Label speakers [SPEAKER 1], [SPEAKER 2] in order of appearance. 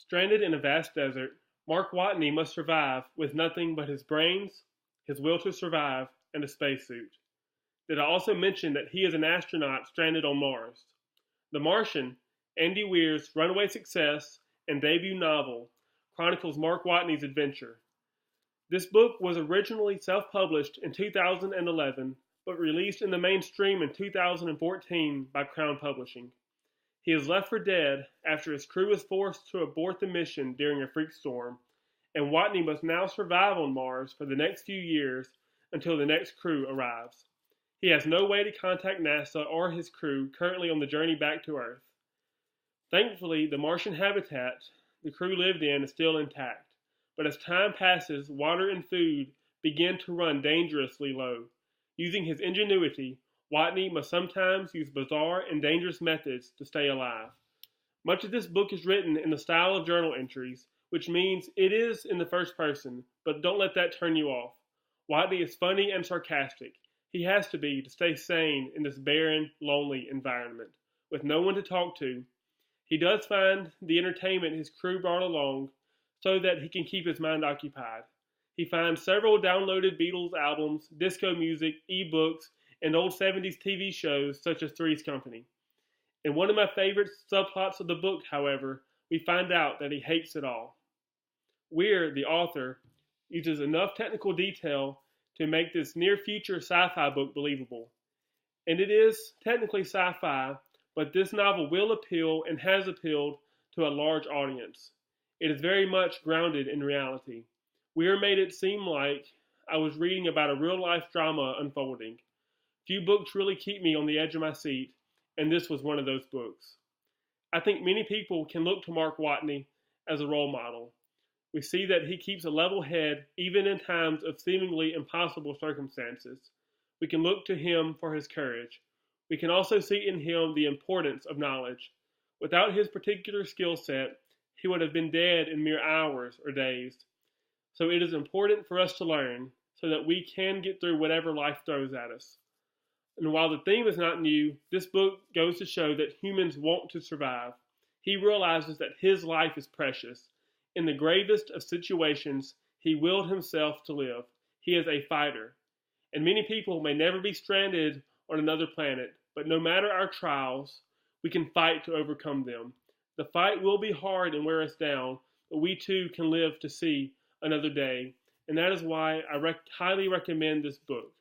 [SPEAKER 1] Stranded in a vast desert, Mark Watney must survive with nothing but his brains, his will to survive, and a spacesuit. Did I also mention that he is an astronaut stranded on Mars? The Martian, Andy Weir's runaway success and debut novel, chronicles Mark Watney's adventure. This book was originally self published in 2011 but released in the mainstream in 2014 by Crown Publishing. He is left for dead after his crew is forced to abort the mission during a freak storm, and Watney must now survive on Mars for the next few years until the next crew arrives. He has no way to contact NASA or his crew currently on the journey back to Earth. Thankfully, the Martian habitat the crew lived in is still intact, but as time passes, water and food begin to run dangerously low. Using his ingenuity, Watney must sometimes use bizarre and dangerous methods to stay alive. Much of this book is written in the style of journal entries, which means it is in the first person, but don't let that turn you off. Watney is funny and sarcastic. He has to be to stay sane in this barren, lonely environment, with no one to talk to. He does find the entertainment his crew brought along so that he can keep his mind occupied. He finds several downloaded Beatles albums, disco music, ebooks, and old 70s TV shows such as Three's Company. In one of my favorite subplots of the book, however, we find out that he hates it all. Weir, the author, uses enough technical detail to make this near-future sci-fi book believable. And it is technically sci-fi, but this novel will appeal and has appealed to a large audience. It is very much grounded in reality. Weir made it seem like I was reading about a real-life drama unfolding. Few books really keep me on the edge of my seat, and this was one of those books. I think many people can look to Mark Watney as a role model. We see that he keeps a level head even in times of seemingly impossible circumstances. We can look to him for his courage. We can also see in him the importance of knowledge. Without his particular skill set, he would have been dead in mere hours or days. So it is important for us to learn so that we can get through whatever life throws at us. And while the theme is not new, this book goes to show that humans want to survive. He realizes that his life is precious. In the gravest of situations, he willed himself to live. He is a fighter. And many people may never be stranded on another planet, but no matter our trials, we can fight to overcome them. The fight will be hard and wear us down, but we too can live to see another day. And that is why I highly recommend this book.